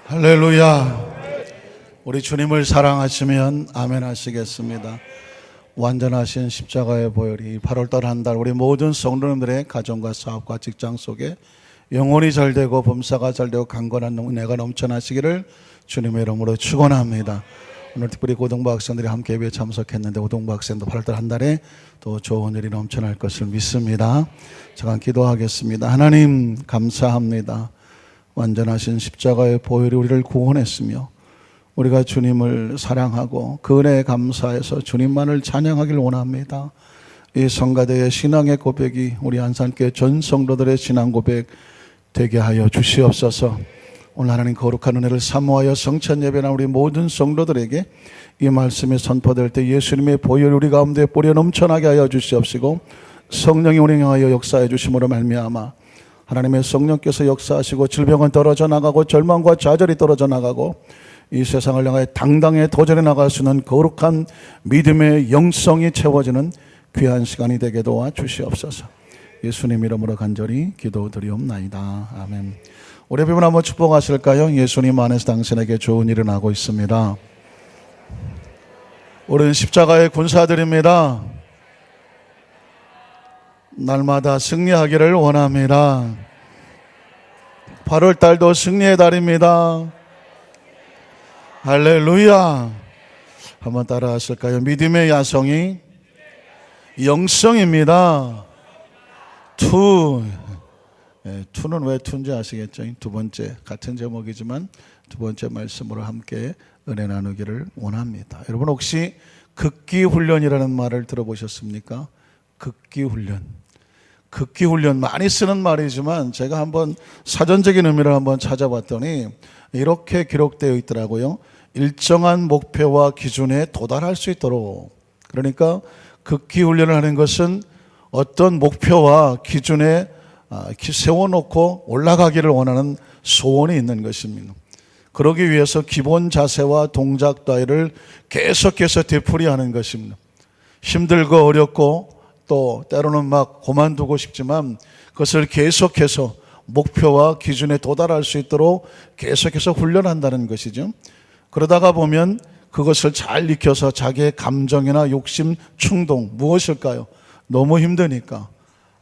할렐루야. 우리 주님을 사랑하시면 아멘 하시겠습니다. 완전하신 십자가의 보혈이 8월달 한 달 우리 모든 성도님들의 가정과 사업과 직장 속에 영혼이 잘되고 범사가 잘되고 강건한 은혜가 넘쳐나시기를 주님의 이름으로 축원합니다. 오늘 특별히 고등부 학생들이 함께 예배에 참석했는데 고등부 학생도 8월달 한 달에 또 좋은 일이 넘쳐날 것을 믿습니다. 잠깐 기도하겠습니다. 하나님 감사합니다. 완전하신 십자가의 보혈이 우리를 구원했으며 우리가 주님을 사랑하고 그 은혜에 감사해서 주님만을 찬양하길 원합니다. 이 성가대의 신앙의 고백이 우리 안산교회 전 성도들의 신앙 고백 되게 하여 주시옵소서. 오늘 하나님 거룩한 은혜를 사모하여 성찬 예배나 우리 모든 성도들에게 이 말씀이 선포될 때 예수님의 보혈이 우리 가운데 뿌려 넘쳐나게 하여 주시옵시고 성령이 우리 향하여 역사해 주심으로 말미암아 하나님의 성령께서 역사하시고 질병은 떨어져 나가고 절망과 좌절이 떨어져 나가고 이 세상을 향하여 당당히 도전해 나갈 수 있는 거룩한 믿음의 영성이 채워지는 귀한 시간이 되게 도와 주시옵소서. 예수님 이름으로 간절히 기도드리옵나이다. 아멘. 우리 예배분 한번 축복하실까요? 예수님 안에서 당신에게 좋은 일은 하고 있습니다. 우리는 십자가의 군사들입니다. 날마다 승리하기를 원합니다. 8월 달도 승리의 달입니다. 할렐루야. 한번 따라 하실까요? 믿음의 야성이 영성입니다. 투는 왜 투인지 아시겠죠? 두 번째 같은 제목이지만 두 번째 말씀으로 함께 은혜 나누기를 원합니다. 여러분 혹시 극기훈련이라는 말을 들어보셨습니까? 극기훈련. 극기훈련 많이 쓰는 말이지만 제가 한번 사전적인 의미를 한번 찾아봤더니 이렇게 기록되어 있더라고요. 일정한 목표와 기준에 도달할 수 있도록. 그러니까 극기훈련을 하는 것은 어떤 목표와 기준에 세워놓고 올라가기를 원하는 소원이 있는 것입니다. 그러기 위해서 기본 자세와 동작 따위를 계속해서 되풀이하는 것입니다. 힘들고 어렵고 또 때로는 막 그만두고 싶지만 그것을 계속해서 목표와 기준에 도달할 수 있도록 계속해서 훈련한다는 것이죠. 그러다가 보면 그것을 잘 익혀서 자기의 감정이나 욕심, 충동 무엇일까요? 너무 힘드니까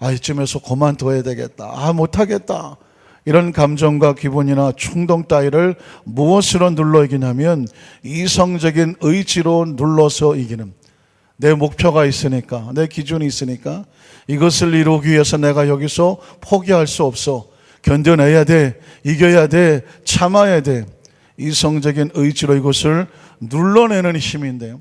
이쯤에서 그만둬야 되겠다. 못하겠다. 이런 감정과 기분이나 충동 따위를 무엇으로 눌러 이기냐면 이성적인 의지로 눌러서 이기는, 내 목표가 있으니까, 내 기준이 있으니까 이것을 이루기 위해서 내가 여기서 포기할 수 없어. 견뎌내야 돼. 이겨야 돼. 참아야 돼. 이성적인 의지로 이것을 눌러내는 힘인데요.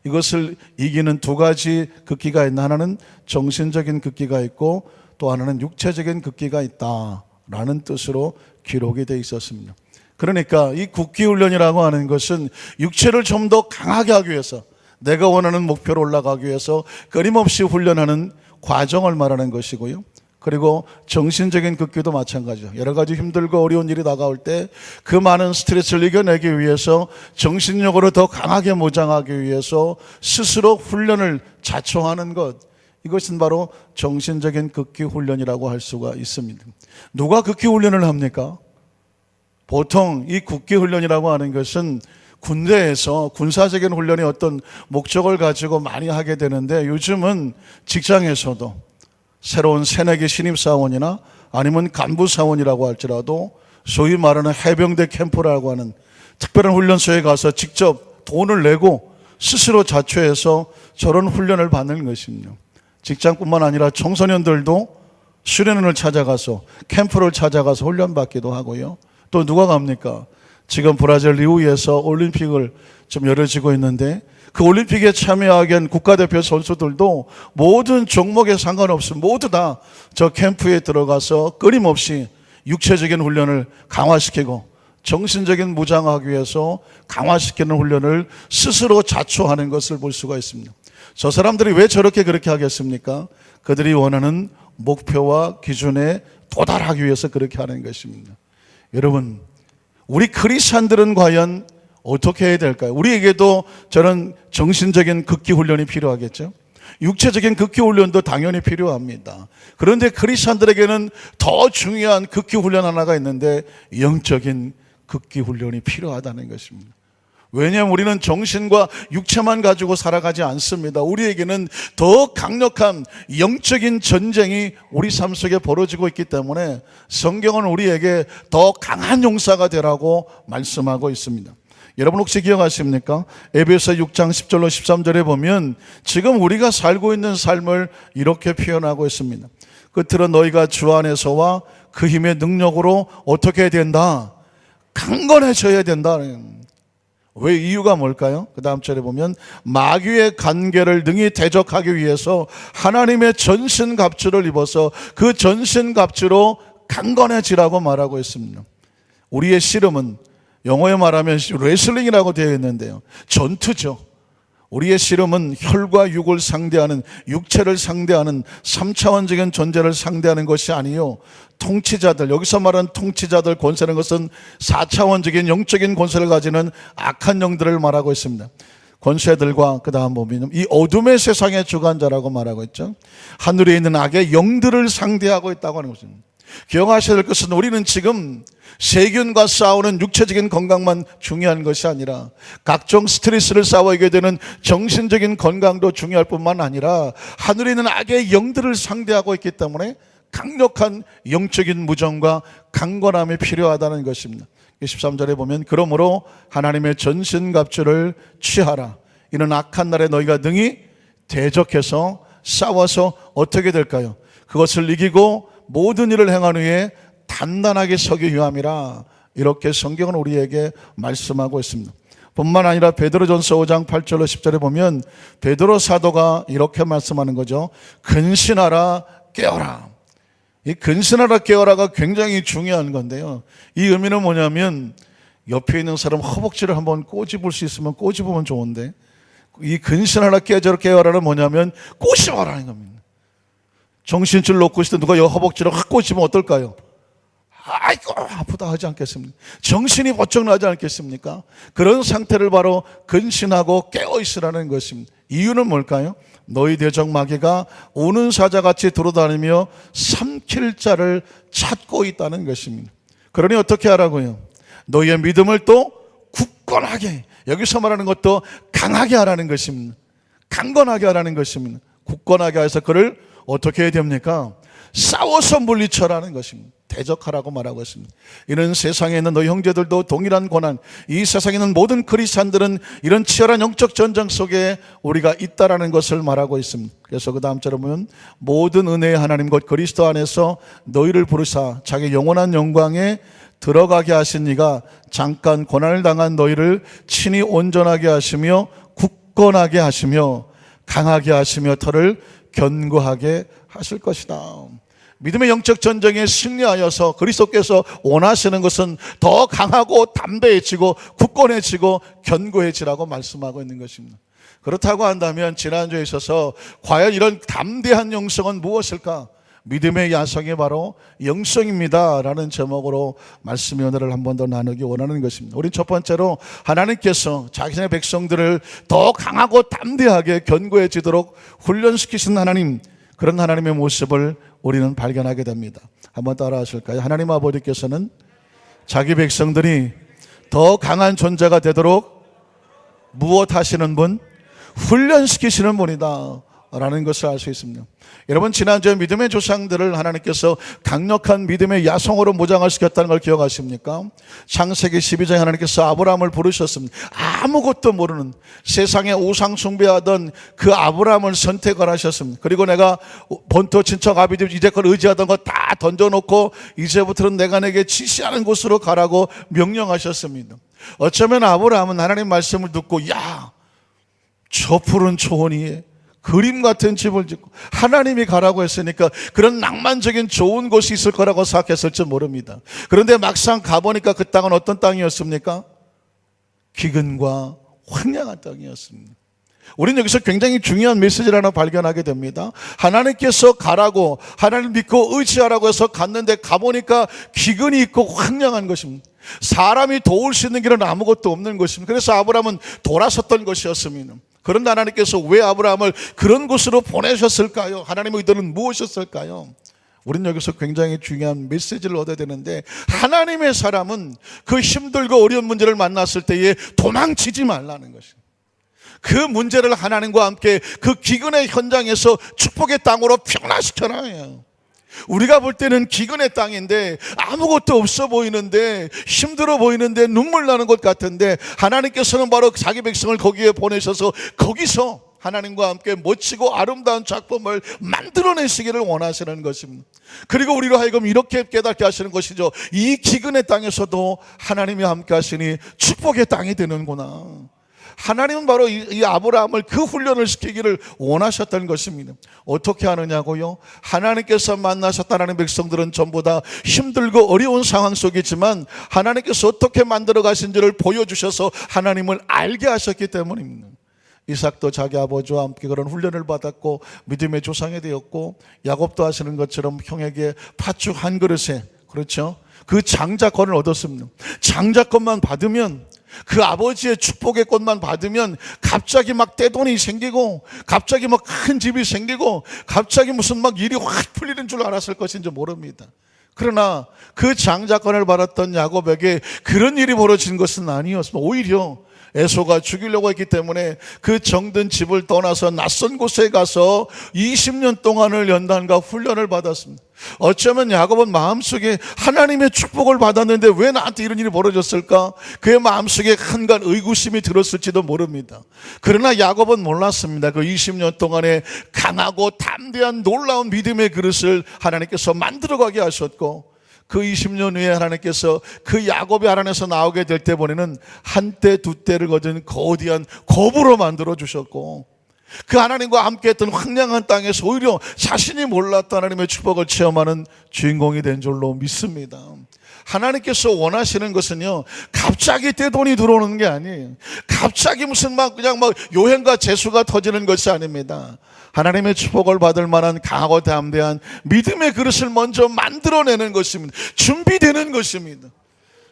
이것을 이기는 두 가지 극기가 있나? 하나는 정신적인 극기가 있고 또 하나는 육체적인 극기가 있다라는 뜻으로 기록이 되어 있었습니다. 그러니까 이 국기훈련이라고 하는 것은 육체를 좀 더 강하게 하기 위해서, 내가 원하는 목표로 올라가기 위해서 끊임없이 훈련하는 과정을 말하는 것이고요. 그리고 정신적인 극기도 마찬가지죠. 여러 가지 힘들고 어려운 일이 다가올 때 그 많은 스트레스를 이겨내기 위해서 정신력으로 더 강하게 무장하기 위해서 스스로 훈련을 자초하는 것, 이것은 바로 정신적인 극기 훈련이라고 할 수가 있습니다. 누가 극기 훈련을 합니까? 보통 이 극기 훈련이라고 하는 것은 군대에서 군사적인 훈련이 어떤 목적을 가지고 많이 하게 되는데 요즘은 직장에서도 새로운 새내기 신입사원이나 아니면 간부사원이라고 할지라도 소위 말하는 해병대 캠프라고 하는 특별한 훈련소에 가서 직접 돈을 내고 스스로 자초해서 저런 훈련을 받는 것입니다. 직장뿐만 아니라 청소년들도 수련원을 찾아가서 캠프를 찾아가서 훈련받기도 하고요. 또 누가 갑니까? 지금 브라질 리우에서 올림픽을 좀 열어지고 있는데 그 올림픽에 참여하기 위한 국가대표 선수들도 모든 종목에 상관없이 모두 다 저 캠프에 들어가서 끊임없이 육체적인 훈련을 강화시키고 정신적인 무장하기 위해서 강화시키는 훈련을 스스로 자초하는 것을 볼 수가 있습니다. 저 사람들이 왜 그렇게 하겠습니까? 그들이 원하는 목표와 기준에 도달하기 위해서 그렇게 하는 것입니다. 여러분, 우리 크리스찬들은 과연 어떻게 해야 될까요? 우리에게도 저런 정신적인 극기 훈련이 필요하겠죠? 육체적인 극기 훈련도 당연히 필요합니다. 그런데 크리스찬들에게는 더 중요한 극기 훈련 하나가 있는데 영적인 극기 훈련이 필요하다는 것입니다. 왜냐하면 우리는 정신과 육체만 가지고 살아가지 않습니다. 우리에게는 더 강력한 영적인 전쟁이 우리 삶 속에 벌어지고 있기 때문에 성경은 우리에게 더 강한 용사가 되라고 말씀하고 있습니다. 여러분 혹시 기억하십니까? 에베소 6장 10절로 13절에 보면 지금 우리가 살고 있는 삶을 이렇게 표현하고 있습니다. 끝으로 너희가 주 안에서와 그 힘의 능력으로 어떻게 해야 된다? 강건해져야 된다. 왜 이유가 뭘까요? 그 다음 절에 보면 마귀의 간계를 능히 대적하기 위해서 하나님의 전신갑주를 입어서 그 전신갑주로 강건해지라고 말하고 있습니다. 우리의 씨름은 영어에 말하면 레슬링이라고 되어 있는데요, 전투죠. 우리의 씨름은 혈과 육을 상대하는, 육체를 상대하는 3차원적인 존재를 상대하는 것이 아니요, 통치자들, 여기서 말하는 통치자들, 권세라는 것은 4차원적인 영적인 권세를 가지는 악한 영들을 말하고 있습니다. 권세들과 그 다음 보면 이 어둠의 세상의 주관자라고 말하고 있죠. 하늘에 있는 악의 영들을 상대하고 있다고 하는 것입니다. 기억하셔야 될 것은 우리는 지금 세균과 싸우는 육체적인 건강만 중요한 것이 아니라 각종 스트레스를 싸워야 되는 정신적인 건강도 중요할 뿐만 아니라 하늘에 있는 악의 영들을 상대하고 있기 때문에 강력한 영적인 무정과 강건함이 필요하다는 것입니다. 13절에 보면 그러므로 하나님의 전신갑주를 취하라. 이는 악한 날에 너희가 능히 대적해서 싸워서 어떻게 될까요? 그것을 이기고 모든 일을 행한 후에 단단하게 서기 위함이라. 이렇게 성경은 우리에게 말씀하고 있습니다. 뿐만 아니라 베드로전서 5장 8절로 10절에 보면 베드로 사도가 이렇게 말씀하는 거죠. 근신하라 깨어라. 이 근신하라 깨어라가 굉장히 중요한 건데요, 이 의미는 뭐냐면 옆에 있는 사람 허벅지를 한번 꼬집을 수 있으면 꼬집으면 좋은데, 이 근신하라 깨어라는 뭐냐면 꼬집어라는 겁니다. 정신줄 놓고 있을 때 누가 여 허벅지를 확 꼬집으면 어떨까요? 아이고 아프다 하지 않겠습니까? 정신이 번쩍 나지 않겠습니까? 그런 상태를 바로 근신하고 깨어있으라는 것입니다. 이유는 뭘까요? 너희 대적 마귀가 오는 사자같이 돌아다니며 삼킬 자를 찾고 있다는 것입니다. 그러니 어떻게 하라고요? 너희의 믿음을 또 굳건하게, 여기서 말하는 것도 강하게 하라는 것입니다. 강건하게 하라는 것입니다. 굳건하게 해서 그를 어떻게 해야 됩니까? 싸워서 물리쳐라는 것입니다. 대적하라고 말하고 있습니다. 이는 세상에 있는 너희 형제들도 동일한 고난, 이 세상에 있는 모든 크리스찬들은 이런 치열한 영적 전쟁 속에 우리가 있다라는 것을 말하고 있습니다. 그래서 그 다음 절에 보면 모든 은혜의 하나님 곧 그리스도 안에서 너희를 부르사 자기 영원한 영광에 들어가게 하신 이가 잠깐 고난을 당한 너희를 친히 온전하게 하시며 굳건하게 하시며 강하게 하시며 터를 견고하게 하실 것이다. 믿음의 영적 전쟁에 승리하여서 그리스도께서 원하시는 것은 더 강하고 담대해지고 굳건해지고 견고해지라고 말씀하고 있는 것입니다. 그렇다고 한다면 지난주에 있어서 과연 이런 담대한 영성은 무엇일까? 믿음의 야성이 바로 영성입니다 라는 제목으로 말씀의 은혜를 한 번 더 나누기 원하는 것입니다. 우린 첫 번째로 하나님께서 자신의 백성들을 더 강하고 담대하게 견고해지도록 훈련시키신 하나님, 그런 하나님의 모습을 우리는 발견하게 됩니다. 한번 따라 하실까요? 하나님 아버지께서는 자기 백성들이 더 강한 존재가 되도록 무엇 하시는 분? 훈련시키시는 분이다 라는 것을 알 수 있습니다. 여러분, 지난주에 믿음의 조상들을 하나님께서 강력한 믿음의 야성으로 무장을 시켰다는 걸 기억하십니까? 창세기 12장에 하나님께서 아브라함을 부르셨습니다. 아무것도 모르는, 세상에 우상 숭배하던 그 아브라함을 선택을 하셨습니다. 그리고 내가 본토 친척 아비집 이제껏 의지하던 거 다 던져놓고 이제부터는 내가 내게 지시하는 곳으로 가라고 명령하셨습니다. 어쩌면 아브라함은 하나님 말씀을 듣고, 야, 저 푸른 초원위에 그림 같은 집을 짓고 하나님이 가라고 했으니까 그런 낭만적인 좋은 곳이 있을 거라고 생각했을지 모릅니다. 그런데 막상 가보니까 그 땅은 어떤 땅이었습니까? 기근과 황량한 땅이었습니다. 우리는 여기서 굉장히 중요한 메시지를 하나 발견하게 됩니다. 하나님께서 가라고, 하나님 믿고 의지하라고 해서 갔는데 가보니까 기근이 있고 황량한 것입니다. 사람이 도울 수 있는 길은 아무것도 없는 것입니다. 그래서 아브라함은 돌아섰던 것이었습니다. 그런데 하나님께서 왜 아브라함을 그런 곳으로 보내셨을까요? 하나님의 의도는 무엇이었을까요? 우리는 여기서 굉장히 중요한 메시지를 얻어야 되는데, 하나님의 사람은 그 힘들고 어려운 문제를 만났을 때에 도망치지 말라는 것입니다. 그 문제를 하나님과 함께 그 기근의 현장에서 축복의 땅으로 변화시켜놔요. 우리가 볼 때는 기근의 땅인데 아무것도 없어 보이는데, 힘들어 보이는데, 눈물 나는 것 같은데, 하나님께서는 바로 자기 백성을 거기에 보내셔서 거기서 하나님과 함께 멋지고 아름다운 작품을 만들어내시기를 원하시는 것입니다. 그리고 우리로 하여금 이렇게 깨닫게 하시는 것이죠. 이 기근의 땅에서도 하나님이 함께 하시니 축복의 땅이 되는구나. 하나님은 바로 이 아브라함을 그 훈련을 시키기를 원하셨다는 것입니다. 어떻게 하느냐고요? 하나님께서 만나셨다는 백성들은 전부 다 힘들고 어려운 상황 속이지만 하나님께서 어떻게 만들어 가신지를 보여주셔서 하나님을 알게 하셨기 때문입니다. 이삭도 자기 아버지와 함께 그런 훈련을 받았고 믿음의 조상이 되었고, 야곱도 하시는 것처럼 형에게 팥죽 한 그릇에, 그렇죠, 그 장자권을 얻었습니다. 장자권만 받으면, 그 아버지의 축복의 꽃만 받으면 갑자기 막 떼돈이 생기고, 갑자기 막 큰 집이 생기고, 갑자기 무슨 막 일이 확 풀리는 줄 알았을 것인지 모릅니다. 그러나 그 장자권을 받았던 야곱에게 그런 일이 벌어진 것은 아니었습니다. 오히려 에서가 죽이려고 했기 때문에 그 정든 집을 떠나서 낯선 곳에 가서 20년 동안을 연단과 훈련을 받았습니다. 어쩌면 야곱은 마음속에 하나님의 축복을 받았는데 왜 나한테 이런 일이 벌어졌을까? 그의 마음속에 한간 의구심이 들었을지도 모릅니다. 그러나 야곱은 몰랐습니다. 그 20년 동안에 강하고 담대한 놀라운 믿음의 그릇을 하나님께서 만들어가게 하셨고, 그 20년 후에 하나님께서 그 야곱이 하나님에서 나오게 될 때 보내는 한때 두때를 거둔 거대한 겁으로 만들어 주셨고, 그 하나님과 함께 했던 황량한 땅에서 오히려 자신이 몰랐던 하나님의 축복을 체험하는 주인공이 된 줄로 믿습니다. 하나님께서 원하시는 것은요, 갑자기 떼돈이 들어오는 게 아니에요. 갑자기 무슨 그냥 요행과 재수가 터지는 것이 아닙니다. 하나님의 축복을 받을 만한 강하고 담대한 믿음의 그릇을 먼저 만들어내는 것입니다. 준비되는 것입니다.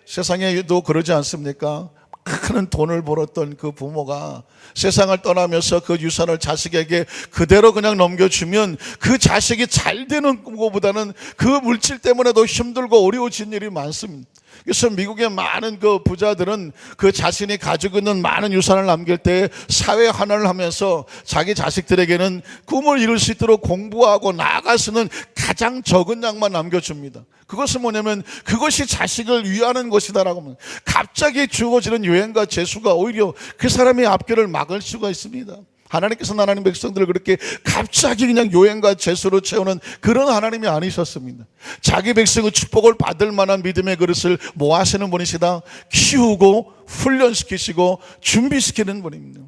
세상에도 그러지 않습니까? 큰 돈을 벌었던 그 부모가 세상을 떠나면서 그 유산을 자식에게 그대로 그냥 넘겨주면 그 자식이 잘 되는 것보다는 그 물질 때문에도 힘들고 어려워진 일이 많습니다. 그래서 미국의 많은 그 부자들은 그 자신이 가지고 있는 많은 유산을 남길 때 사회 환원을 하면서 자기 자식들에게는 꿈을 이룰 수 있도록 공부하고 나아가서는 가장 적은 양만 남겨줍니다. 그것은 뭐냐면 그것이 자식을 위하는 것이다라고 하면, 갑자기 주어지는 유행과 재수가 오히려 그 사람의 앞길을 막을 수가 있습니다. 하나님께서 하나님 백성들을 그렇게 갑자기 그냥 요행과 재수로 채우는 그런 하나님이 아니셨습니다. 자기 백성의 축복을 받을 만한 믿음의 그릇을 뭐 하시는 분이시다? 키우고 훈련시키시고 준비시키는 분입니다.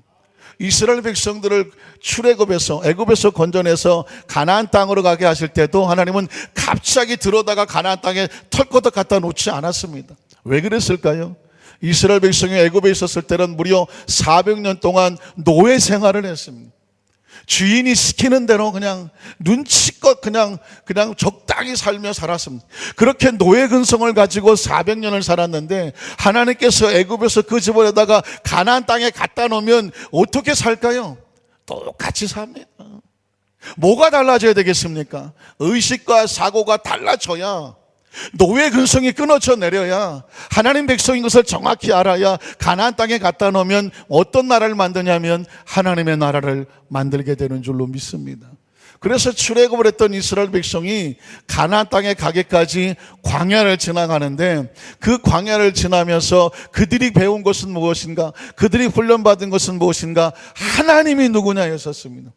이스라엘 백성들을 출애굽에서 애굽에서 건져내서 가나안 땅으로 가게 하실 때도 하나님은 갑자기 들어다가 가나안 땅에 털거덕 갖다 놓지 않았습니다. 왜 그랬을까요? 이스라엘 백성이 애굽에 있었을 때는 무려 400년 동안 노예 생활을 했습니다. 주인이 시키는 대로 그냥 눈치껏 그냥 적당히 살며 살았습니다. 그렇게 노예 근성을 가지고 400년을 살았는데, 하나님께서 애굽에서 그 집어내다가 가나안 땅에 갖다 놓으면 어떻게 살까요? 똑같이 삽니다. 뭐가 달라져야 되겠습니까? 의식과 사고가 달라져야, 노예 근성이 끊어져 내려야, 하나님 백성인 것을 정확히 알아야 가나안 땅에 갖다 놓으면 어떤 나라를 만드냐면 하나님의 나라를 만들게 되는 줄로 믿습니다. 그래서 출애굽을 했던 이스라엘 백성이 가나안 땅에 가기까지 광야를 지나가는데, 그 광야를 지나면서 그들이 배운 것은 무엇인가? 그들이 훈련받은 것은 무엇인가? 하나님이 누구냐였었습니다.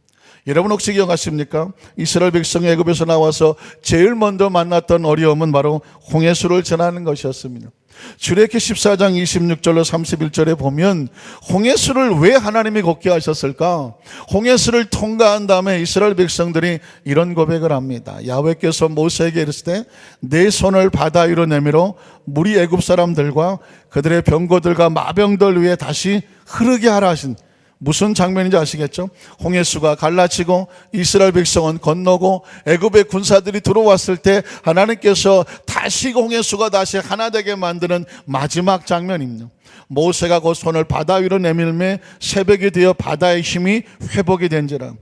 여러분 혹시 기억하십니까? 이스라엘 백성이 애굽에서 나와서 제일 먼저 만났던 어려움은 바로 홍해수를 지나는 것이었습니다. 출애굽기 14장 26절로 31절에 보면 홍해수를 왜 하나님이 걷게 하셨을까? 홍해수를 통과한 다음에 이스라엘 백성들이 이런 고백을 합니다. 야훼께서 모세에게 이르실 때 내 손을 바다 위로 내밀어 물이 애굽 사람들과 그들의 병거들과 마병들 위에 다시 흐르게 하라 하신, 무슨 장면인지 아시겠죠? 홍해수가 갈라지고 이스라엘 백성은 건너고 애굽의 군사들이 들어왔을 때 하나님께서 다시 홍해수가 다시 하나 되게 만드는 마지막 장면입니다. 모세가 그 손을 바다 위로 내밀매 새벽이 되어 바다의 힘이 회복이 된지라.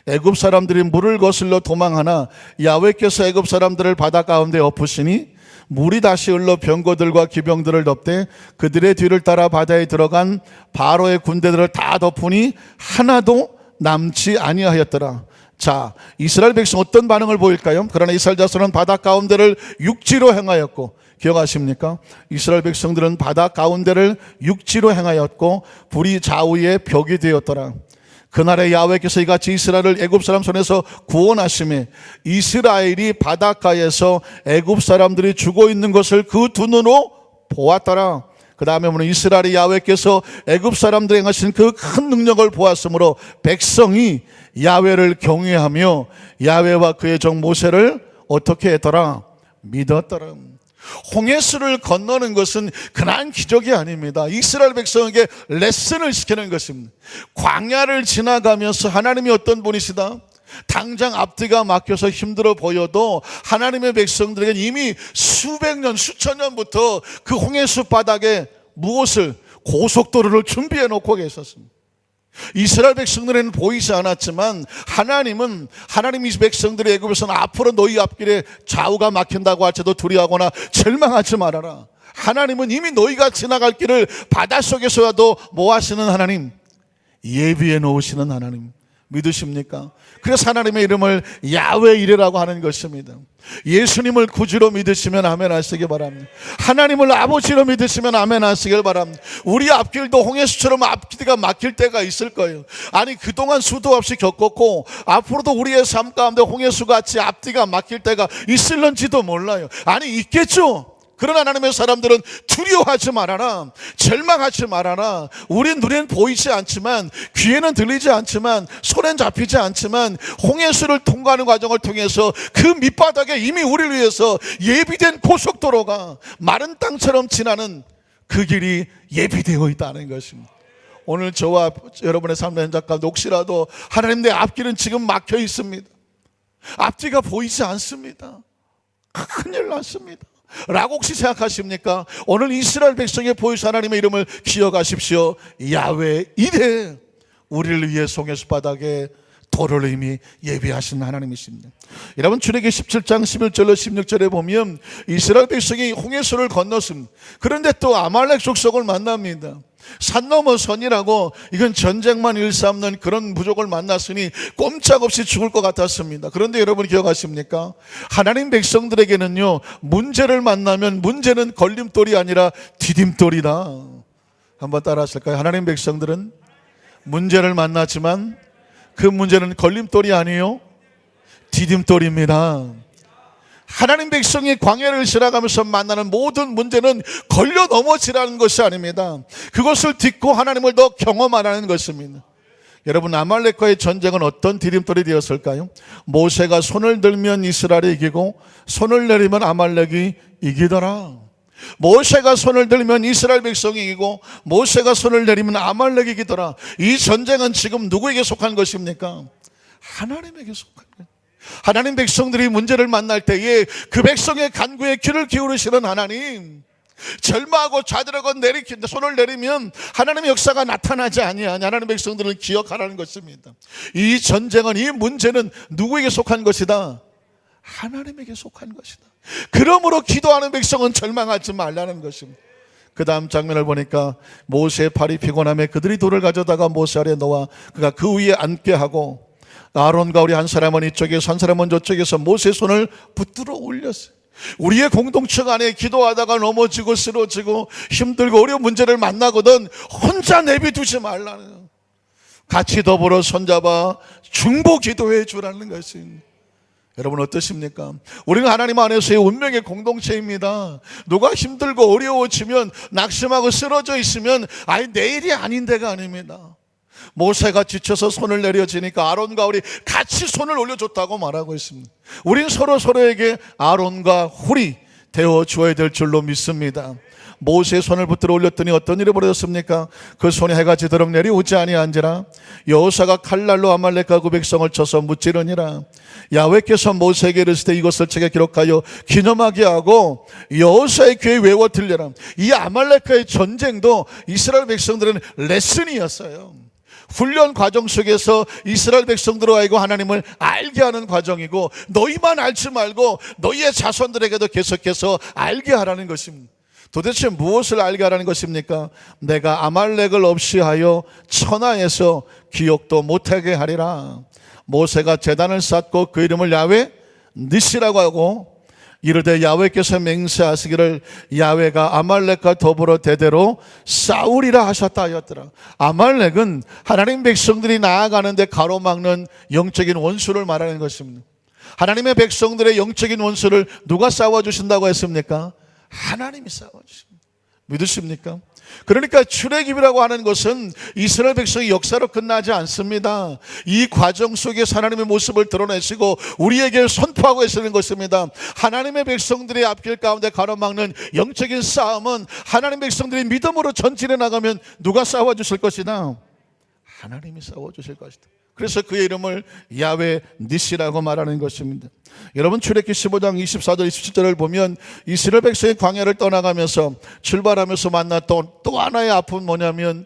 애굽 사람들이 물을 거슬러 도망하나 야훼께서 애굽 사람들을 바다 가운데 엎으시니 물이 다시 흘러 병거들과 기병들을 덮되 그들의 뒤를 따라 바다에 들어간 바로의 군대들을 다 덮으니 하나도 남지 아니하였더라. 자, 이스라엘 백성 어떤 반응을 보일까요? 그러나 이스라엘 자손은 바다 가운데를 육지로 행하였고, 기억하십니까? 이스라엘 백성들은 바다 가운데를 육지로 행하였고 불이 좌우에 벽이 되었더라. 그날에 야훼께서 이같이 이스라엘을 애굽 사람 손에서 구원하심에 이스라엘이 바닷가에서 애굽 사람들이 죽어 있는 것을 그 두 눈으로 보았더라. 그 다음에 보면 이스라엘이 야훼께서 애굽 사람들이 행하신 그 큰 능력을 보았으므로 백성이 야훼를 경외하며 야훼와 그의 종 모세를 어떻게 했더라? 믿었더라. 홍해수를 건너는 것은 그냥 기적이 아닙니다. 이스라엘 백성에게 레슨을 시키는 것입니다. 광야를 지나가면서 하나님이 어떤 분이시다? 당장 앞뒤가 막혀서 힘들어 보여도 하나님의 백성들에게는 이미 수백 년, 수천 년부터 그 홍해수 바닥에 무엇을? 고속도로를 준비해 놓고 계셨습니다. 이스라엘 백성들에는 보이지 않았지만 하나님이 백성들의 애굽에서는 앞으로 너희 앞길에 좌우가 막힌다고 할지도 두려워하거나 절망하지 말아라. 하나님은 이미 너희가 지나갈 길을 바닷속에서라도 뭐 하시는 하나님? 예비해 놓으시는 하나님. 믿으십니까? 그래서 하나님의 이름을 야훼 이레라고 하는 것입니다. 예수님을 구주로 믿으시면 아멘 하시기 바랍니다. 하나님을 아버지로 믿으시면 아멘 하시길 바랍니다. 우리 앞길도 홍해수처럼 앞길가 막힐 때가 있을 거예요. 아니 그동안 수도 없이 겪었고 앞으로도 우리의 삶 가운데 홍해수같이 앞뒤가 막힐 때가 있을런지도 몰라요. 아니 있겠죠. 그러나 하나님의 사람들은 두려워하지 말아라. 절망하지 말아라. 우린 눈에는 보이지 않지만 귀에는 들리지 않지만 손엔 잡히지 않지만 홍해수를 통과하는 과정을 통해서 그 밑바닥에 이미 우리를 위해서 예비된 고속도로가 마른 땅처럼 지나는 그 길이 예비되어 있다는 것입니다. 오늘 저와 여러분의 삶의 현장 가운데 혹시라도 하나님 내 앞길은 지금 막혀 있습니다. 앞뒤가 보이지 않습니다. 큰일 났습니다. 라고 혹시 생각하십니까? 오늘 이스라엘 백성의 보이신 하나님의 이름을 기억하십시오. 야훼 이레, 우리를 위해 홍해수 바닥에 도를 이미 예비하신 하나님이십니다. 여러분 출애기 17장 11절로 16절에 보면 이스라엘 백성이 홍해수를 건넜습니다. 그런데 또 아말렉 족속을 만납니다. 산 넘어 선이라고, 이건 전쟁만 일삼는 그런 부족을 만났으니 꼼짝없이 죽을 것 같았습니다. 그런데 여러분 기억하십니까? 하나님 백성들에게는요, 문제를 만나면 문제는 걸림돌이 아니라 디딤돌이다. 한번 따라 하실까요? 하나님 백성들은 문제를 만났지만 그 문제는 걸림돌이 아니에요, 디딤돌입니다. 하나님 백성이 광야를 지나가면서 만나는 모든 문제는 걸려 넘어지라는 것이 아닙니다. 그것을 딛고 하나님을 더 경험하라는 것입니다. 여러분 아말렉과의 전쟁은 어떤 디딤돌이 되었을까요? 모세가 손을 들면 이스라엘이 이기고 손을 내리면 아말렉이 이기더라. 모세가 손을 들면 이스라엘 백성이 이기고 모세가 손을 내리면 아말렉이 이기더라. 이 전쟁은 지금 누구에게 속한 것입니까? 하나님에게 속한 거예요. 하나님 백성들이 문제를 만날 때에 그 백성의 간구에 귀를 기울이시는 하나님, 절망하고 좌절하고 손을 내리면 하나님의 역사가 나타나지 아니하냐. 하나님 백성들은 기억하라는 것입니다. 이 전쟁은, 이 문제는 누구에게 속한 것이다? 하나님에게 속한 것이다. 그러므로 기도하는 백성은 절망하지 말라는 것입니다. 그 다음 장면을 보니까 모세의 팔이 피곤함에 그들이 돌을 가져다가 모세 아래 놓아 그가 그 위에 앉게 하고 아론과 우리 한 사람은 이쪽에서 한 사람은 저쪽에서 모세의 손을 붙들어 올렸어요. 우리의 공동체 안에 기도하다가 넘어지고 쓰러지고 힘들고 어려운 문제를 만나거든 혼자 내비두지 말라는, 같이 더불어 손잡아 중보 기도해 주라는 것입니다. 여러분 어떠십니까? 우리는 하나님 안에서의 운명의 공동체입니다. 누가 힘들고 어려워지면 낙심하고 쓰러져 있으면 아예 내일이 아닌데가 아닙니다. 모세가 지쳐서 손을 내려지니까 아론과 홀이 같이 손을 올려줬다고 말하고 있습니다. 우린 서로에게 아론과 홀이 되어 주어야 될 줄로 믿습니다. 모세의 손을 붙들어 올렸더니 어떤 일이 벌어졌습니까? 그 손에 해가 지도록 내려오지 아니한지라 여호수아가 칼날로 아말렉과 그 백성을 쳐서 무찌르니라. 야훼께서 모세에게 이르시되 이것을 책에 기록하여 기념하게 하고 여호수아의 귀에 외워 들려라. 이 아말렉과의 전쟁도 이스라엘 백성들은 레슨이었어요. 훈련 과정 속에서 이스라엘 백성들로 하여금 하나님을 알게 하는 과정이고, 너희만 알지 말고 너희의 자손들에게도 계속해서 알게 하라는 것입니다. 도대체 무엇을 알게 하라는 것입니까? 내가 아말렉을 없이 하여 천하에서 기억도 못하게 하리라. 모세가 제단을 쌓고 그 이름을 야훼 니시라고 하고 이르되 야훼께서 맹세하시기를 야훼가 아말렉과 더불어 대대로 싸우리라 하셨다 하였더라. 아말렉은 하나님 백성들이 나아가는데 가로막는 영적인 원수를 말하는 것입니다. 하나님의 백성들의 영적인 원수를 누가 싸워주신다고 했습니까? 하나님이 싸워주십니다. 믿으십니까? 그러니까 출애굽이라고 하는 것은 이스라엘 백성의 역사로 끝나지 않습니다. 이 과정 속에서 하나님의 모습을 드러내시고 우리에게 선포하고 계시는 것입니다. 하나님의 백성들의 앞길 가운데 가로막는 영적인 싸움은 하나님 백성들이 믿음으로 전진해 나가면 누가 싸워주실 것이다? 하나님이 싸워주실 것이다. 그래서 그의 이름을 야훼 니시라고 말하는 것입니다. 여러분, 출애굽기 15장 24절 27절을 보면 이스라엘 백성이 광야를 떠나가면서 출발하면서 만났던 또 하나의 아픔은 뭐냐면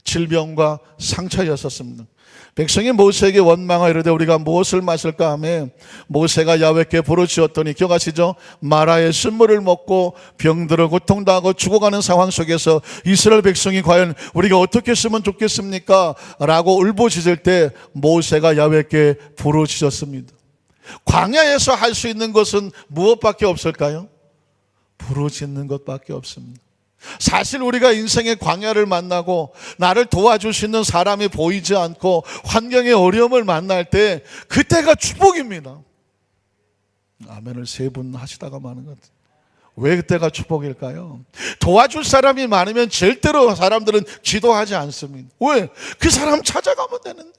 질병과 상처였었습니다. 백성이 모세에게 원망하여 이르되 우리가 무엇을 마실까 하며 모세가 야훼께 부르짖었더니 기억하시죠? 마라의 쓴물을 먹고 병들어 고통당하고 죽어가는 상황 속에서 이스라엘 백성이 과연 우리가 어떻게 했으면 좋겠습니까? 라고 울부짖을 때 모세가 야훼께 부르짖었습니다. 광야에서 할 수 있는 것은 무엇밖에 없을까요? 부르짖는 것밖에 없습니다. 사실 우리가 인생의 광야를 만나고 나를 도와줄 수 있는 사람이 보이지 않고 환경의 어려움을 만날 때 그때가 축복입니다. 아멘을 3분 하시다가 마는 것 같아요. 왜 그때가 축복일까요? 도와줄 사람이 많으면 절대로 사람들은 기도하지 않습니다. 왜? 그 사람 찾아가면 되는데.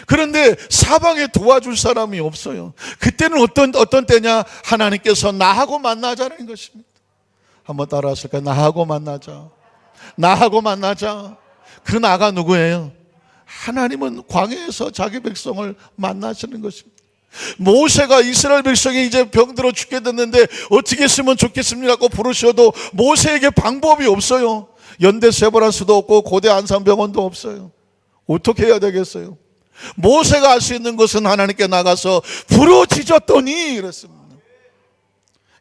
그런데 사방에 도와줄 사람이 없어요. 그때는 어떤 때냐? 하나님께서 나하고 만나자는 것입니다. 한번 따라하실까요? 나하고 만나자. 나하고 만나자. 그 나가 누구예요? 하나님은 광야에서 자기 백성을 만나시는 것입니다. 모세가 이스라엘 백성이 이제 병들어 죽게 됐는데 어떻게 했으면 좋겠습니까? 부르셔도 모세에게 방법이 없어요. 연대 세브란스도 없고 고대 안산병원도 없어요. 어떻게 해야 되겠어요? 모세가 할 수 있는 것은 하나님께 나가서 부르짖었더니 이랬습니다.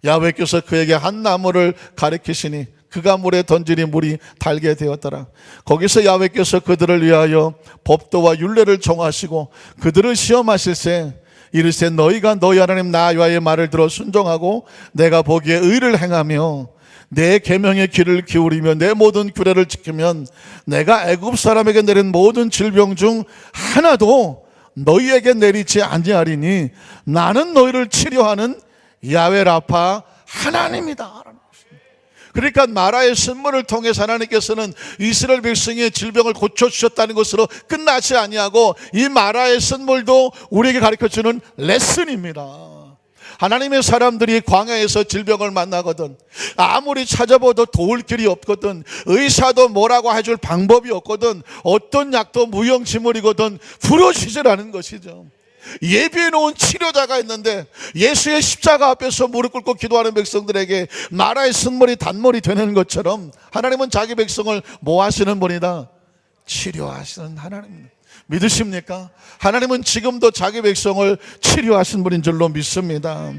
야훼께서 그에게 한 나무를 가리키시니 그가 물에 던지니 물이 달게 되었더라. 거기서 야훼께서 그들을 위하여 법도와 율례를 정하시고 그들을 시험하실세 이르세 너희가 너희 하나님 나 여호와의 말을 들어 순종하고 내가 보기에 의를 행하며 내 계명의 귀를 기울이며 내 모든 규례를 지키면 내가 애굽 사람에게 내린 모든 질병 중 하나도 너희에게 내리지 아니하리니 나는 너희를 치료하는 야훼 라파 하나님이다. 그러니까 마라의 쓴물을 통해서 하나님께서는 이스라엘 백성의 질병을 고쳐주셨다는 것으로 끝나지 아니하고 이 마라의 쓴물도 우리에게 가르쳐주는 레슨입니다. 하나님의 사람들이 광야에서 질병을 만나거든 아무리 찾아봐도 도울 길이 없거든 의사도 뭐라고 해줄 방법이 없거든 어떤 약도 무용지물이거든 부르짖으라는 것이죠. 예비해 놓은 치료자가 있는데 예수의 십자가 앞에서 무릎 꿇고 기도하는 백성들에게 마라의 쓴물이 단물이 되는 것처럼 하나님은 자기 백성을 뭐 하시는 분이다? 치료하시는 하나님입니다. 믿으십니까? 하나님은 지금도 자기 백성을 치료하신 분인 줄로 믿습니다.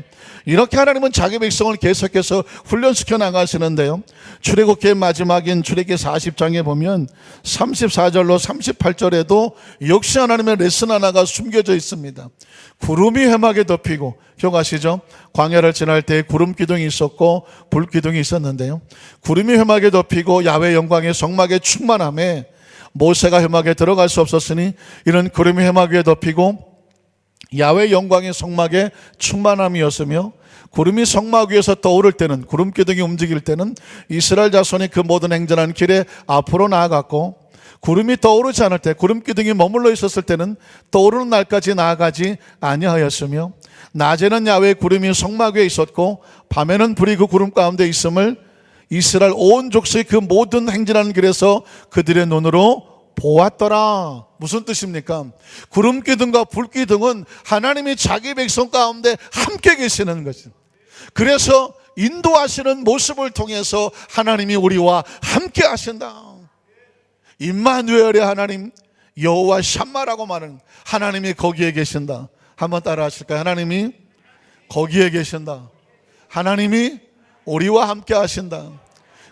이렇게 하나님은 자기 백성을 계속해서 훈련시켜 나가시는데요, 출애굽기의 마지막인 출애굽기 40장에 보면 34절로 38절에도 역시 하나님의 레슨 하나가 숨겨져 있습니다. 구름이 회막에 덮이고, 기억하시죠? 광야를 지날 때 구름 기둥이 있었고 불 기둥이 있었는데요, 구름이 회막에 덮이고 야훼 영광의 성막에 충만함에 모세가 회막에 들어갈 수 없었으니 이는 구름이 회막 위에 덮이고 야훼 영광의 성막에 충만함이었으며 구름이 성막 위에서 떠오를 때는 구름 기둥이 움직일 때는 이스라엘 자손이 그 모든 행전한 길에 앞으로 나아갔고 구름이 떠오르지 않을 때 구름 기둥이 머물러 있었을 때는 떠오르는 날까지 나아가지 아니하였으며 낮에는 야훼 구름이 성막 위에 있었고 밤에는 불이 그 구름 가운데 있음을 이스라엘 온 족속이 그 모든 행진하는 길에서 그들의 눈으로 보았더라. 무슨 뜻입니까? 구름 기둥과 불 기둥은 하나님이 자기 백성 가운데 함께 계시는 것입니다. 그래서 인도하시는 모습을 통해서 하나님이 우리와 함께 하신다. 임마누엘의 하나님, 여호와 샴마라고 말하는 하나님이 거기에 계신다. 한번 따라 하실까요? 하나님이 거기에 계신다. 하나님이 우리와 함께 하신다.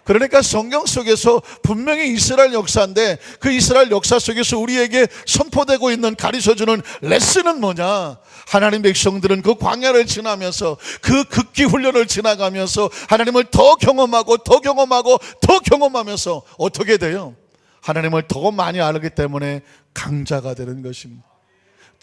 그러니까 성경 속에서 분명히 이스라엘 역사인데 그 이스라엘 역사 속에서 우리에게 선포되고 있는 가르쳐주는 레슨은 뭐냐? 하나님 백성들은 그 광야를 지나면서 그 극기 훈련을 지나가면서 하나님을 더 경험하고 더 경험하고 더 경험하면서 어떻게 돼요? 하나님을 더 많이 알기 때문에 강자가 되는 것입니다.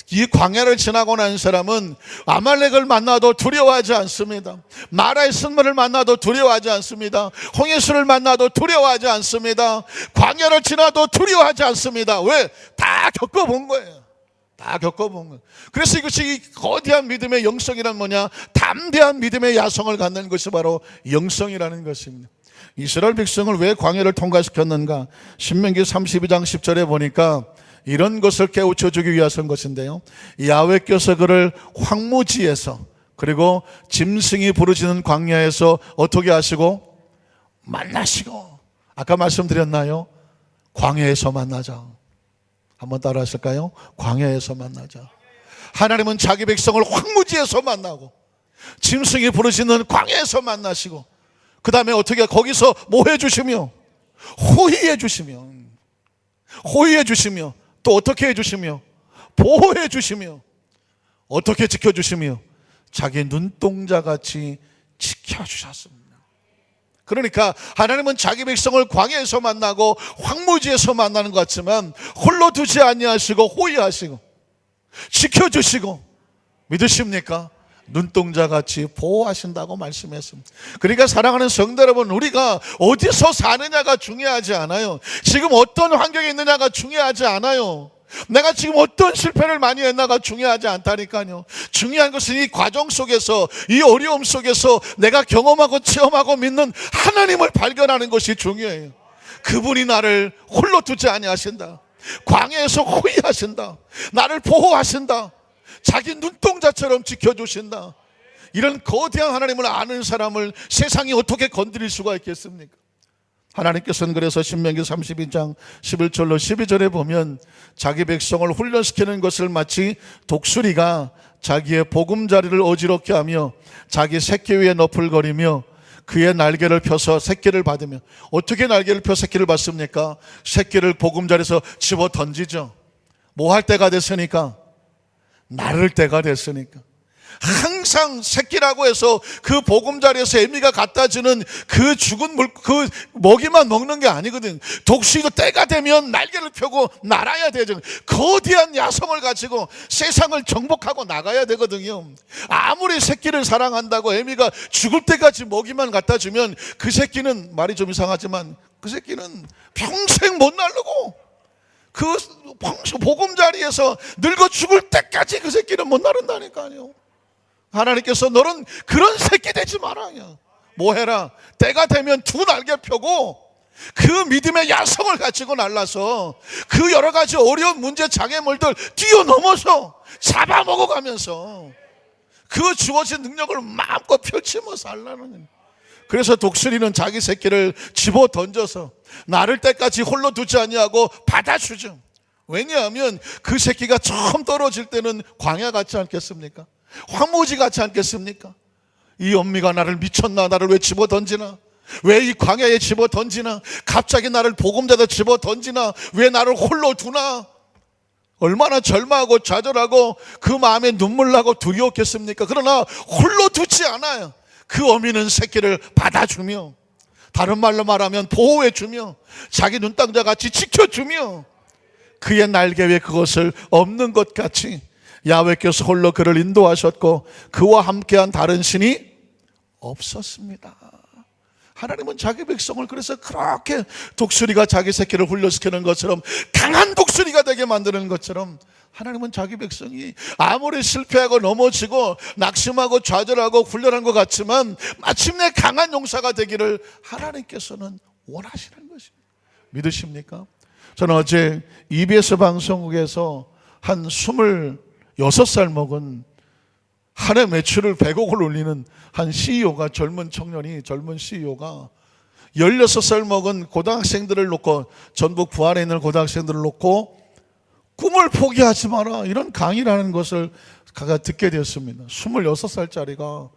이 광야를 지나고 난 사람은 아말렉을 만나도 두려워하지 않습니다. 마라의 승마를 만나도 두려워하지 않습니다. 홍해수를 만나도 두려워하지 않습니다. 광야를 지나도 두려워하지 않습니다. 왜? 다 겪어본 거예요. 다 겪어본 거예요. 그래서 이것이 이 거대한 믿음의 영성이란 뭐냐? 담대한 믿음의 야성을 갖는 것이 바로 영성이라는 것입니다. 이스라엘 백성을 왜 광야를 통과시켰는가? 신명기 32장 10절에 보니까 이런 것을 깨우쳐주기 위해서인 것인데요, 야훼께서 그를 황무지에서 그리고 짐승이 부르짖는 광야에서 어떻게 하시고 만나시고, 아까 말씀드렸나요? 광야에서 만나자. 한번 따라 하실까요? 광야에서 만나자. 하나님은 자기 백성을 황무지에서 만나고 짐승이 부르짖는 광야에서 만나시고 그 다음에 어떻게 거기서 뭐 해주시며 호의해 주시며 호의해 주시며 또 어떻게 해주시며 보호해 주시며 어떻게 지켜주시며 자기 눈동자같이 지켜주셨습니다. 그러니까 하나님은 자기 백성을 광야에서 만나고 황무지에서 만나는 것 같지만 홀로 두지 아니하시고 호의하시고 지켜주시고, 믿으십니까? 눈동자같이 보호하신다고 말씀했습니다. 그러니까 사랑하는 성도 여러분, 우리가 어디서 사느냐가 중요하지 않아요. 지금 어떤 환경에 있느냐가 중요하지 않아요. 내가 지금 어떤 실패를 많이 했나가 중요하지 않다니까요. 중요한 것은 이 과정 속에서, 이 어려움 속에서 내가 경험하고 체험하고 믿는 하나님을 발견하는 것이 중요해요. 그분이 나를 홀로 두지 아니하신다. 광야에서 호위하신다. 나를 보호하신다. 자기 눈동자처럼 지켜주신다. 이런 거대한 하나님을 아는 사람을 세상이 어떻게 건드릴 수가 있겠습니까? 하나님께서는 그래서 신명기 32장 11절로 12절에 보면 자기 백성을 훈련시키는 것을 마치 독수리가 자기의 보금자리를 어지럽게 하며 자기 새끼 위에 너풀거리며 그의 날개를 펴서 새끼를 받으며, 어떻게 날개를 펴 새끼를 받습니까? 새끼를 보금자리에서 집어 던지죠. 뭐 할 때가 됐으니까? 나를 때가 됐으니까. 항상 새끼라고 해서 그 보금자리에서 애미가 갖다 주는 그 죽은 그 먹이만 먹는 게 아니거든. 독수리도 때가 되면 날개를 펴고 날아야 되죠. 거대한 야성을 가지고 세상을 정복하고 나가야 되거든요. 아무리 새끼를 사랑한다고 애미가 죽을 때까지 먹이만 갖다 주면 그 새끼는, 말이 좀 이상하지만 그 새끼는 평생 못 날르고 그 보금자리에서 늙어 죽을 때까지 그 새끼는 못 나른다니까요. 하나님께서 너는 그런 새끼 되지 말아요. 뭐 해라? 때가 되면 두 날개 펴고 그 믿음의 야성을 가지고 날라서 그 여러 가지 어려운 문제, 장애물들 뛰어넘어서 잡아먹어가면서 그 주어진 능력을 마음껏 펼치며 살라는. 그래서 독수리는 자기 새끼를 집어 던져서 나를 때까지 홀로 두지 아니하고 받아주죠. 왜냐하면 그 새끼가 처음 떨어질 때는 광야 같지 않겠습니까? 황무지 같지 않겠습니까? 이 엄미가 나를 미쳤나? 나를 왜 집어 던지나? 왜 이 광야에 집어 던지나? 갑자기 나를 보금자리에 집어 던지나? 왜 나를 홀로 두나? 얼마나 절망하고 좌절하고 그 마음에 눈물 나고 두려웠겠습니까? 그러나 홀로 두지 않아요. 그 어미는 새끼를 받아주며, 다른 말로 말하면 보호해주며, 자기 눈동자같이 지켜주며, 그의 날개 위에 그것을 없는 것 같이 야훼께서 홀로 그를 인도하셨고 그와 함께한 다른 신이 없었습니다. 하나님은 자기 백성을 그래서 그렇게 독수리가 자기 새끼를 훈련시키는 것처럼, 강한 독수리가 되게 만드는 것처럼, 하나님은 자기 백성이 아무리 실패하고 넘어지고 낙심하고 좌절하고 훈련한 것 같지만 마침내 강한 용사가 되기를 하나님께서는 원하시는 것입니다. 믿으십니까? 저는 어제 EBS 방송국에서 한 26살 먹은 한 해 매출을 100억을 올리는 한 CEO가, 젊은 CEO가 16살 먹은 고등학생들을 놓고, 전북 부안에 있는 고등학생들을 놓고 꿈을 포기하지 마라, 이런 강의라는 것을 제가 듣게 되었습니다. 26살짜리가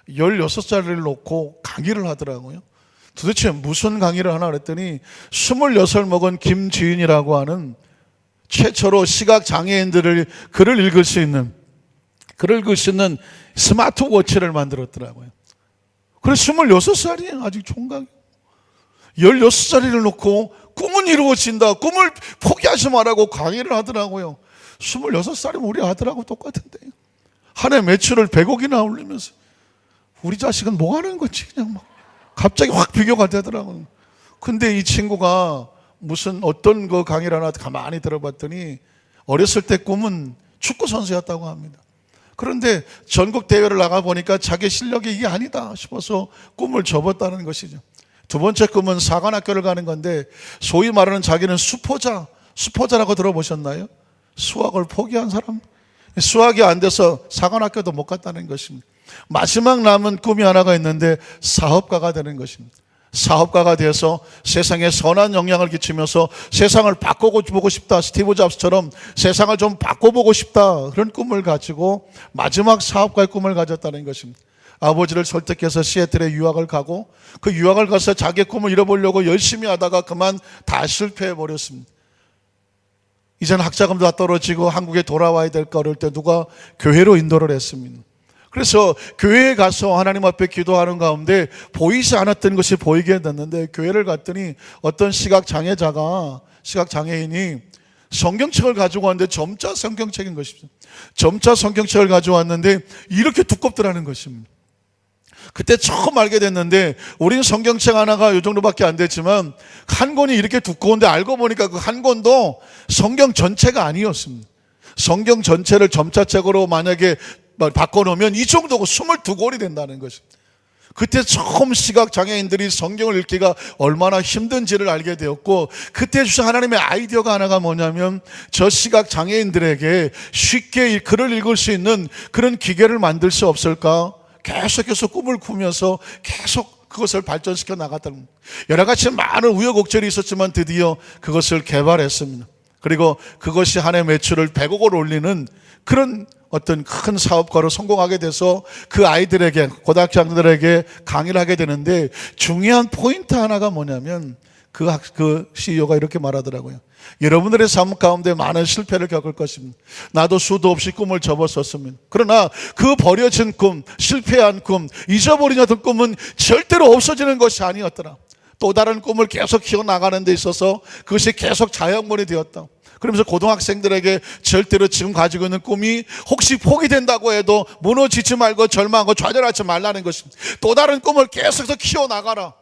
16살을 놓고 강의를 하더라고요. 도대체 무슨 강의를 하나 그랬더니 26 먹은 김지인이라고 하는 최초로 시각장애인들을 글을 읽을 수 있는 스마트워치를 만들었더라고요. 그래서 26살이에요. 아직 총각이에요. 16살을 놓고 꿈은 이루어진다, 꿈을 포기하지 말라고 강의를 하더라고요. 26살이면 우리 아들하고 똑같은데 한 해 매출을 100억이나 올리면서 우리 자식은 뭐 하는 거지? 그냥 막 갑자기 확 비교가 되더라고요. 근데 이 친구가 무슨 어떤 그 강의를 하나 가만히 들어봤더니 어렸을 때 꿈은 축구 선수였다고 합니다. 그런데 전국 대회를 나가보니까 자기 실력이 이게 아니다 싶어서 꿈을 접었다는 것이죠. 두 번째 꿈은 사관학교를 가는 건데, 소위 말하는 자기는 수포자라고 들어보셨나요? 수학을 포기한 사람, 수학이 안 돼서 사관학교도 못 갔다는 것입니다. 마지막 남은 꿈이 하나가 있는데 사업가가 되는 것입니다. 사업가가 되어서 세상에 선한 영향을 끼치면서 세상을 바꿔보고 싶다, 스티브 잡스처럼 세상을 좀 바꿔보고 싶다, 그런 꿈을 가지고 마지막 사업가의 꿈을 가졌다는 것입니다. 아버지를 설득해서 시애틀에 유학을 가고, 그 유학을 가서 자기의 꿈을 이뤄보려고 열심히 하다가 그만 다 실패해 버렸습니다. 이제는 학자금도 다 떨어지고 한국에 돌아와야 될까 어릴 때 누가 교회로 인도를 했습니다. 그래서 교회에 가서 하나님 앞에 기도하는 가운데 보이지 않았던 것이 보이게 됐는데, 교회를 갔더니 어떤 시각장애인이 성경책을 가지고 왔는데 점자 성경책인 것입니다. 점자 성경책을 가져왔는데 이렇게 두껍더라는 것입니다. 그때 처음 알게 됐는데, 우리는 성경책 하나가 이 정도밖에 안 됐지만 한 권이 이렇게 두꺼운데 알고 보니까 그 한 권도 성경 전체가 아니었습니다. 성경 전체를 점자책으로 만약에 바꿔놓으면 이 정도고 22권이 된다는 것입니다. 그때 처음 시각장애인들이 성경을 읽기가 얼마나 힘든지를 알게 되었고, 그때 주신 하나님의 아이디어가 하나가 뭐냐면, 저 시각장애인들에게 쉽게 글을 읽을 수 있는 그런 기계를 만들 수 없을까? 계속해서 꿈을 꾸면서 계속 그것을 발전시켜 나갔다는 겁니다. 여러 가지 많은 우여곡절이 있었지만 드디어 그것을 개발했습니다. 그리고 그것이 한 해 매출을 100억을 올리는 그런 어떤 큰 사업가로 성공하게 돼서 그 아이들에게, 고등학생들에게 강의를 하게 되는데, 중요한 포인트 하나가 뭐냐면 그 CEO가 이렇게 말하더라고요. 여러분들의 삶 가운데 많은 실패를 겪을 것입니다. 나도 수도 없이 꿈을 접었었습니다. 그러나 그 버려진 꿈, 실패한 꿈, 잊어버리던 꿈은 절대로 없어지는 것이 아니었더라. 또 다른 꿈을 계속 키워나가는 데 있어서 그것이 계속 자양분이 되었다. 그러면서 고등학생들에게 절대로 지금 가지고 있는 꿈이 혹시 포기된다고 해도 무너지지 말고 절망하고 좌절하지 말라는 것입니다. 또 다른 꿈을 계속해서 키워나가라.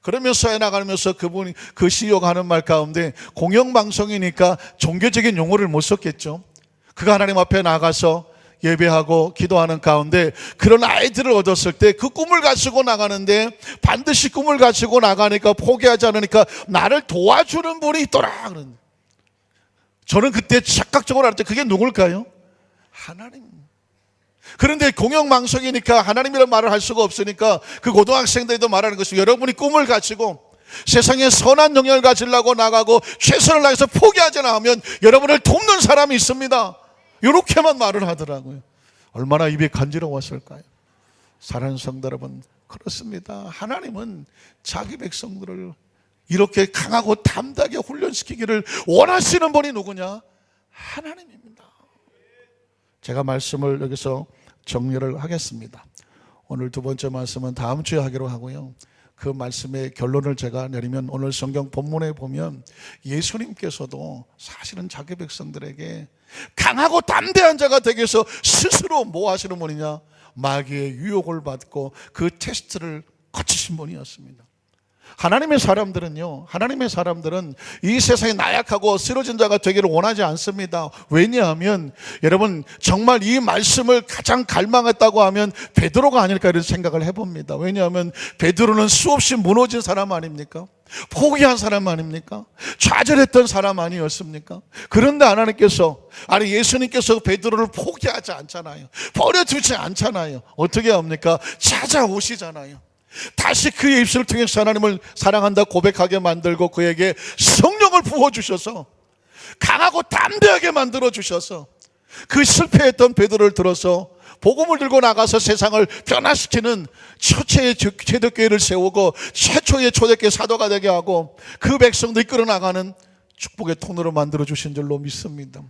그러면서 해나가면서 그분이, 그 CEO가 하는 말 가운데, 공영방송이니까 종교적인 용어를 못 썼겠죠. 그가 하나님 앞에 나가서 예배하고 기도하는 가운데 그런 아이들을 얻었을 때 그 꿈을 가지고 나가는데, 반드시 꿈을 가지고 나가니까 포기하지 않으니까 나를 도와주는 분이 있더라. 저는 그때 착각적으로 알았죠. 그게 누굴까요? 하나님. 그런데 공영방송이니까 하나님이라는 말을 할 수가 없으니까 그 고등학생들도 말하는 것이, 여러분이 꿈을 가지고 세상에 선한 영향을 가지려고 나가고 최선을 다해서 포기하지 않으면 여러분을 돕는 사람이 있습니다. 이렇게만 말을 하더라고요. 얼마나 입이 간지러웠을까요? 사랑하는 성도 여러분, 그렇습니다. 하나님은 자기 백성들을 이렇게 강하고 담대하게 훈련시키기를 원하시는 분이 누구냐? 하나님입니다. 제가 말씀을 여기서 정리를 하겠습니다. 오늘 두 번째 말씀은 다음 주에 하기로 하고요. 그 말씀의 결론을 제가 내리면, 오늘 성경 본문에 보면 예수님께서도 사실은 자기 백성들에게 강하고 담대한 자가 되기 위해서 스스로 뭐 하시는 분이냐? 마귀의 유혹을 받고 그 테스트를 거치신 분이었습니다. 하나님의 사람들은 이 세상에 나약하고 쓰러진 자가 되기를 원하지 않습니다. 왜냐하면 여러분, 정말 이 말씀을 가장 갈망했다고 하면 베드로가 아닐까, 이런 생각을 해봅니다. 왜냐하면 베드로는 수없이 무너진 사람 아닙니까? 포기한 사람 아닙니까? 좌절했던 사람 아니었습니까? 그런데 예수님께서 베드로를 포기하지 않잖아요. 버려두지 않잖아요. 어떻게 합니까? 찾아오시잖아요. 다시 그의 입술을 통해서 하나님을 사랑한다 고백하게 만들고 그에게 성령을 부어주셔서 강하고 담대하게 만들어 주셔서 그 실패했던 베드로를 들어서 복음을 들고 나가서 세상을 변화시키는 최초의 초대교회를 세우고 최초의 초대교회 사도가 되게 하고 그 백성도 이끌어 나가는 축복의 통로로 만들어 주신 줄로 믿습니다.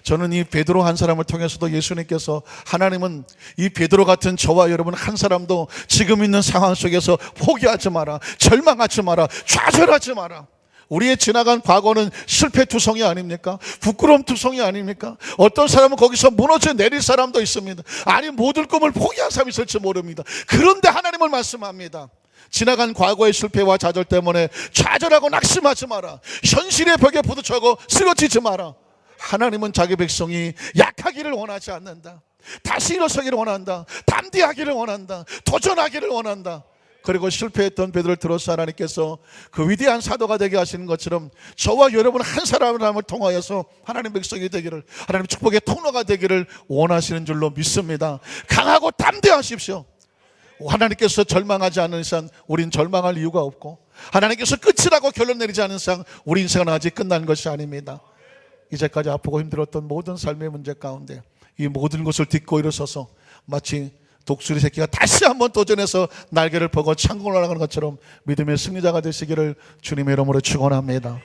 저는 이 베드로 한 사람을 통해서도 예수님께서 하나님은 이 베드로 같은 저와 여러분 한 사람도 지금 있는 상황 속에서 포기하지 마라, 절망하지 마라, 좌절하지 마라. 우리의 지나간 과거는 실패 투성이 아닙니까? 부끄러움 투성이 아닙니까? 어떤 사람은 거기서 무너져 내릴 사람도 있습니다. 아니 모든 꿈을 포기한 사람이 있을지 모릅니다. 그런데 하나님은 말씀합니다. 지나간 과거의 실패와 좌절 때문에 좌절하고 낙심하지 마라. 현실의 벽에 부딪혀고 쓰러지지 마라. 하나님은 자기 백성이 약하기를 원하지 않는다. 다시 일어서기를 원한다. 담대하기를 원한다. 도전하기를 원한다. 그리고 실패했던 베드로를 들어서 하나님께서 그 위대한 사도가 되게 하시는 것처럼 저와 여러분 한 사람을 통하여서 하나님 백성이 되기를, 하나님 축복의 통로가 되기를 원하시는 줄로 믿습니다. 강하고 담대하십시오. 하나님께서 절망하지 않는 이상 우린 절망할 이유가 없고, 하나님께서 끝이라고 결론 내리지 않는 이상 우리 인생은 아직 끝난 것이 아닙니다. 이제까지 아프고 힘들었던 모든 삶의 문제 가운데 이 모든 것을 딛고 일어서서 마치 독수리 새끼가 다시 한번 도전해서 날개를 펴고 창공을 올라가는 것처럼 믿음의 승리자가 되시기를 주님의 이름으로 축원합니다.